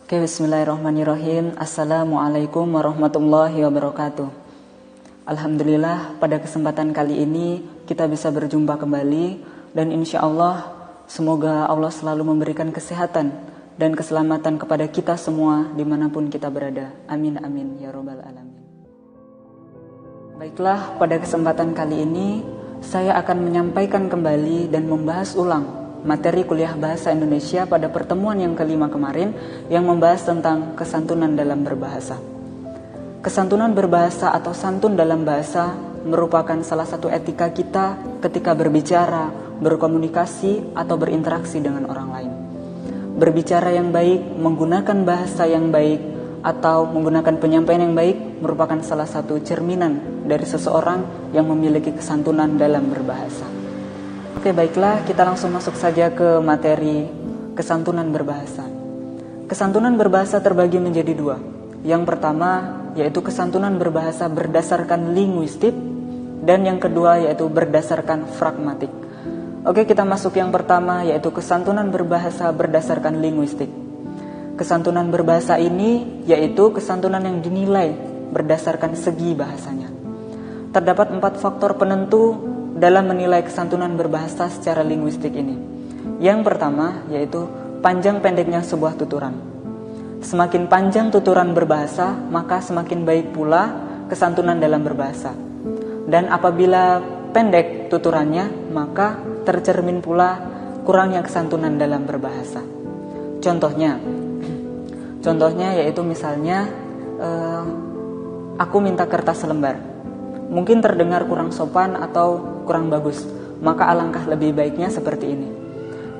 Oke, bismillahirrahmanirrahim. Assalamualaikum warahmatullahi wabarakatuh. Alhamdulillah, pada kesempatan kali ini kita bisa berjumpa kembali. Dan insya Allah, semoga Allah selalu memberikan kesehatan dan keselamatan kepada kita semua dimanapun kita berada. Amin, amin, ya robbal alamin. Baiklah, pada kesempatan kali ini saya akan menyampaikan kembali dan membahas ulang materi kuliah bahasa Indonesia pada pertemuan yang kelima kemarin yang membahas tentang kesantunan dalam berbahasa. Kesantunan berbahasa atau santun dalam bahasa merupakan salah satu etika kita ketika berbicara, berkomunikasi, atau berinteraksi dengan orang lain. Berbicara yang baik, menggunakan bahasa yang baik, atau menggunakan penyampaian yang baik merupakan salah satu cerminan dari seseorang yang memiliki kesantunan dalam berbahasa. Oke, baiklah, kita langsung masuk saja ke materi kesantunan berbahasa. Kesantunan berbahasa terbagi menjadi dua. Yang pertama yaitu kesantunan berbahasa berdasarkan linguistik, dan yang kedua yaitu berdasarkan pragmatik. Oke, kita masuk yang pertama yaitu kesantunan berbahasa berdasarkan linguistik. Kesantunan berbahasa ini yaitu kesantunan yang dinilai berdasarkan segi bahasanya. Terdapat 4 faktor penentu dalam menilai kesantunan berbahasa secara linguistik ini. Yang pertama yaitu panjang pendeknya sebuah tuturan. Semakin panjang tuturan berbahasa, maka semakin baik pula kesantunan dalam berbahasa. Dan apabila pendek tuturannya, maka tercermin pula kurangnya kesantunan dalam berbahasa. Contohnya yaitu misalnya aku minta kertas selembar. Mungkin terdengar kurang sopan atau kurang bagus, maka alangkah lebih baiknya seperti ini.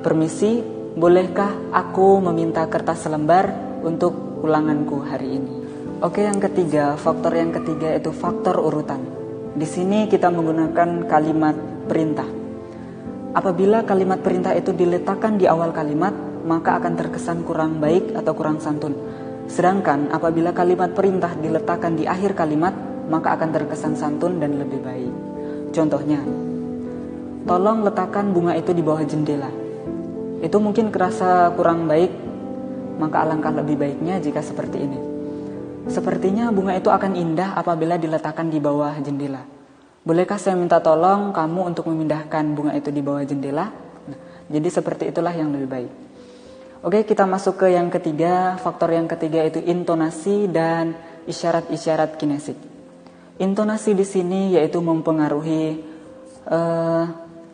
Permisi, bolehkah aku meminta kertas selembar untuk ulanganku hari ini? Oke, faktor yang ketiga itu faktor urutan. Di sini kita menggunakan kalimat perintah. Apabila kalimat perintah itu diletakkan di awal kalimat, maka akan terkesan kurang baik atau kurang santun. Sedangkan apabila kalimat perintah diletakkan di akhir kalimat, maka akan terkesan santun dan lebih baik. Contohnya, tolong letakkan bunga itu di bawah jendela. Itu mungkin kerasa kurang baik, maka alangkah lebih baiknya jika seperti ini. Sepertinya bunga itu akan indah apabila diletakkan di bawah jendela. Bolehkah saya minta tolong kamu untuk memindahkan bunga itu di bawah jendela? Nah, jadi seperti itulah yang lebih baik. Oke, kita masuk ke yang ketiga. Faktor yang ketiga itu intonasi dan isyarat-isyarat kinesik. Intonasi di sini yaitu mempengaruhi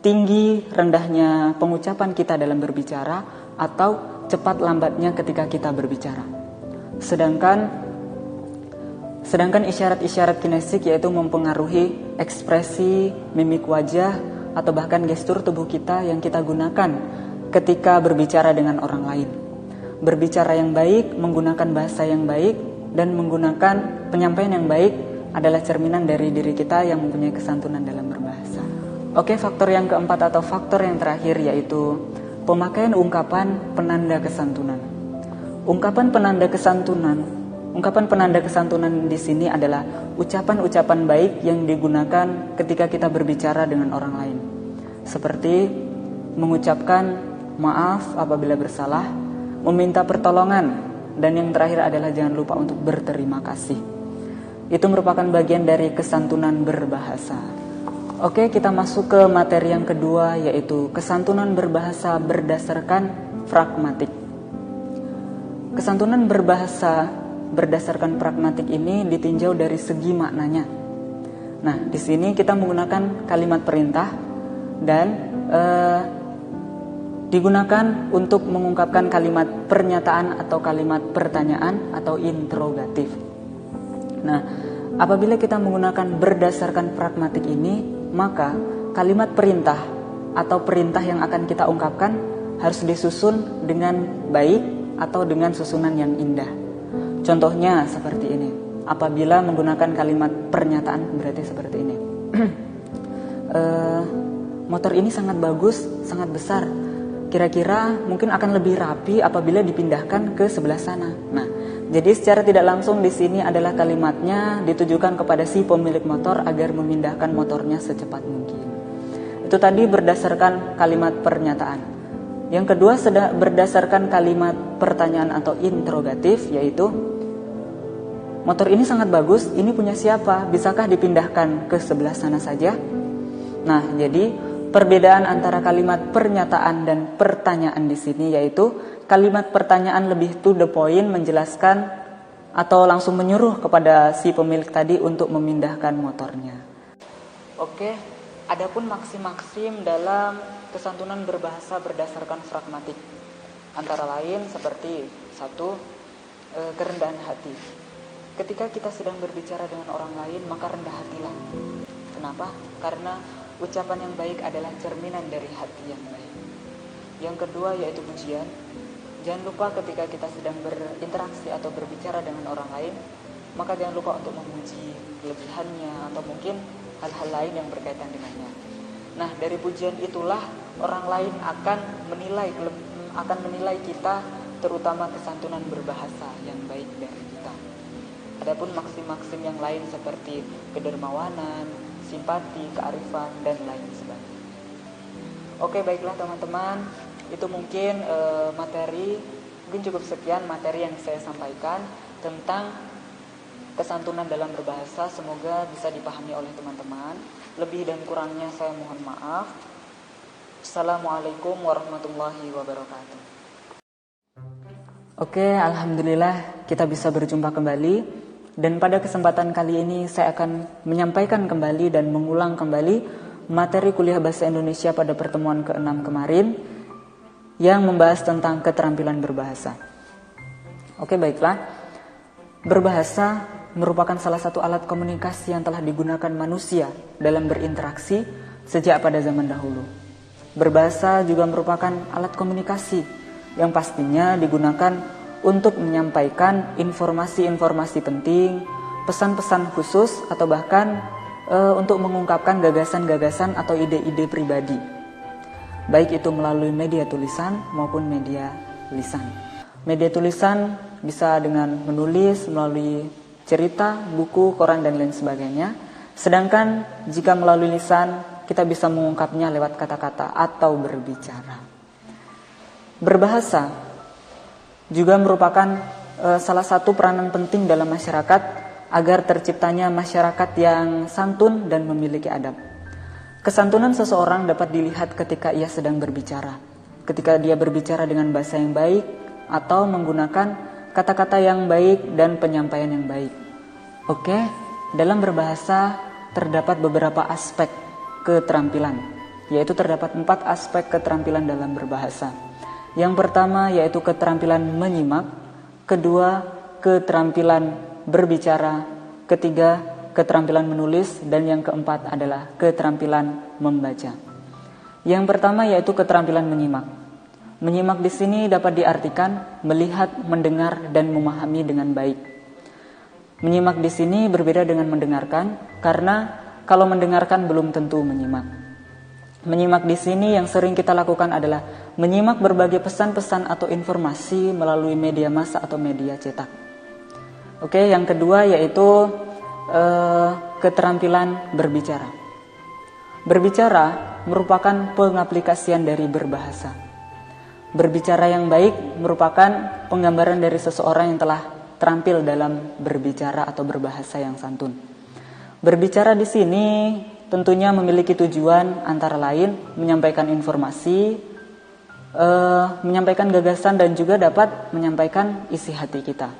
tinggi rendahnya pengucapan kita dalam berbicara atau cepat lambatnya ketika kita berbicara. Sedangkan isyarat-isyarat kinesik yaitu mempengaruhi ekspresi, mimik wajah, atau bahkan gestur tubuh kita yang kita gunakan ketika berbicara dengan orang lain. Berbicara yang baik, menggunakan bahasa yang baik, dan menggunakan penyampaian yang baik adalah cerminan dari diri kita yang mempunyai kesantunan dalam berbahasa. Oke, faktor yang keempat atau faktor yang terakhir yaitu pemakaian ungkapan penanda kesantunan. Ungkapan penanda kesantunan di sini adalah ucapan-ucapan baik yang digunakan ketika kita berbicara dengan orang lain. Seperti mengucapkan maaf apabila bersalah, meminta pertolongan, dan yang terakhir adalah jangan lupa untuk berterima kasih. Itu merupakan bagian dari kesantunan berbahasa. Oke, kita masuk ke materi yang kedua yaitu kesantunan berbahasa berdasarkan pragmatik. Kesantunan berbahasa berdasarkan pragmatik ini ditinjau dari segi maknanya. Nah, di sini kita menggunakan kalimat perintah dan digunakan untuk mengungkapkan kalimat pernyataan atau kalimat pertanyaan atau interrogatif. Nah, apabila kita menggunakan berdasarkan pragmatik ini, maka kalimat perintah atau perintah yang akan kita ungkapkan harus disusun dengan baik atau dengan susunan yang indah. Contohnya seperti ini. Apabila menggunakan kalimat pernyataan berarti seperti ini. Motor ini sangat bagus, sangat besar. Kira-kira mungkin akan lebih rapi apabila dipindahkan ke sebelah sana. Nah, jadi secara tidak langsung di sini adalah kalimatnya ditujukan kepada si pemilik motor agar memindahkan motornya secepat mungkin. Itu tadi berdasarkan kalimat pernyataan. Yang kedua berdasarkan kalimat pertanyaan atau interrogatif, yaitu motor ini sangat bagus, ini punya siapa? Bisakah dipindahkan ke sebelah sana saja? Nah, jadi perbedaan antara kalimat pernyataan dan pertanyaan di sini yaitu kalimat pertanyaan lebih to the point, menjelaskan atau langsung menyuruh kepada si pemilik tadi untuk memindahkan motornya. Oke, adapun maksim-maksim dalam kesantunan berbahasa berdasarkan pragmatik, antara lain seperti 1. Kerendahan hati. Ketika kita sedang berbicara dengan orang lain, maka rendah hatilah. Kenapa? Karena ucapan yang baik adalah cerminan dari hati yang baik. Yang kedua yaitu pujian. Jangan lupa ketika kita sedang berinteraksi atau berbicara dengan orang lain, maka jangan lupa untuk memuji kelebihannya atau mungkin hal-hal lain yang berkaitan dengannya. Nah, dari pujian itulah orang lain akan menilai kita, terutama kesantunan berbahasa yang baik dari kita. Adapun maksim-maksim yang lain seperti kedermawanan, simpati, kearifan, dan lain sebagainya. Oke, baiklah teman-teman, itu mungkin mungkin cukup sekian materi yang saya sampaikan tentang kesantunan dalam berbahasa. Semoga bisa dipahami oleh teman-teman. Lebih dan kurangnya saya mohon maaf. Assalamualaikum warahmatullahi wabarakatuh. Oke, alhamdulillah kita bisa berjumpa kembali. Dan pada kesempatan kali ini saya akan menyampaikan kembali dan mengulang kembali materi kuliah bahasa Indonesia pada pertemuan ke-6 kemarin yang membahas tentang keterampilan berbahasa. Oke, baiklah. Berbahasa merupakan salah satu alat komunikasi yang telah digunakan manusia dalam berinteraksi sejak pada zaman dahulu. Berbahasa juga merupakan alat komunikasi yang pastinya digunakan untuk menyampaikan informasi-informasi penting, pesan-pesan khusus, atau bahkan untuk mengungkapkan gagasan-gagasan atau ide-ide pribadi, baik itu melalui media tulisan maupun media lisan. Media tulisan bisa dengan menulis melalui cerita, buku, koran, dan lain sebagainya. Sedangkan jika melalui lisan, kita bisa mengungkapnya lewat kata-kata atau berbicara. Berbahasa juga merupakan salah satu peranan penting dalam masyarakat agar terciptanya masyarakat yang santun dan memiliki adab. Kesantunan seseorang dapat dilihat ketika ia sedang berbicara, ketika dia berbicara dengan bahasa yang baik atau menggunakan kata-kata yang baik dan penyampaian yang baik. Oke, dalam berbahasa terdapat beberapa aspek keterampilan, yaitu terdapat 4 aspek keterampilan dalam berbahasa. Yang pertama yaitu keterampilan menyimak, kedua keterampilan berbicara, ketiga keterampilan menulis, dan yang keempat adalah keterampilan membaca. Yang pertama yaitu keterampilan menyimak. Menyimak di sini dapat diartikan melihat, mendengar, dan memahami dengan baik. Menyimak di sini berbeda dengan mendengarkan, karena kalau mendengarkan belum tentu menyimak. Menyimak di sini yang sering kita lakukan adalah menyimak berbagai pesan-pesan atau informasi melalui media massa atau media cetak. Oke, yang kedua yaitu keterampilan berbicara. Berbicara merupakan pengaplikasian dari berbahasa. Berbicara yang baik merupakan penggambaran dari seseorang yang telah terampil dalam berbicara atau berbahasa yang santun. Berbicara di sini tentunya memiliki tujuan antara lain menyampaikan informasi, menyampaikan gagasan, dan juga dapat menyampaikan isi hati kita.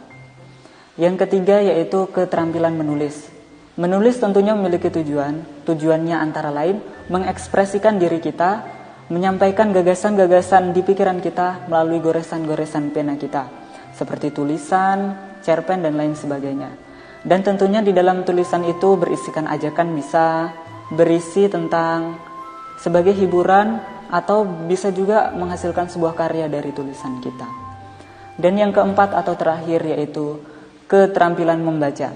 Yang ketiga yaitu keterampilan menulis. Menulis tentunya memiliki tujuannya antara lain mengekspresikan diri kita, menyampaikan gagasan-gagasan di pikiran kita melalui goresan-goresan pena kita, seperti tulisan, cerpen, dan lain sebagainya. Dan tentunya di dalam tulisan itu berisikan ajakan, bisa berisi tentang sebagai hiburan atau bisa juga menghasilkan sebuah karya dari tulisan kita. Dan yang keempat atau terakhir yaitu keterampilan membaca.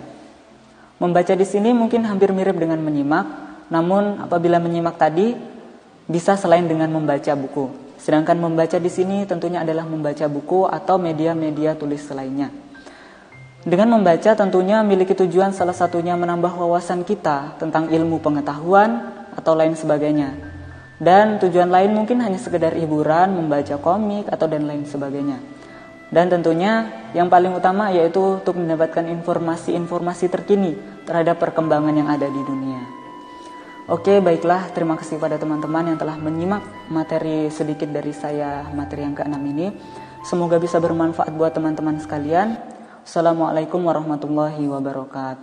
Membaca di sini mungkin hampir mirip dengan menyimak, namun apabila menyimak tadi bisa selain dengan membaca buku. Sedangkan membaca di sini tentunya adalah membaca buku atau media-media tulis lainnya. Dengan membaca tentunya memiliki tujuan salah satunya menambah wawasan kita tentang ilmu pengetahuan atau lain sebagainya. Dan tujuan lain mungkin hanya sekedar hiburan, membaca komik, atau dan lain sebagainya. Dan tentunya yang paling utama yaitu untuk mendapatkan informasi-informasi terkini terhadap perkembangan yang ada di dunia. Oke, baiklah, terima kasih pada teman-teman yang telah menyimak materi sedikit dari saya, materi yang ke-6 ini. Semoga bisa bermanfaat buat teman-teman sekalian. Assalamualaikum warahmatullahi wabarakatuh.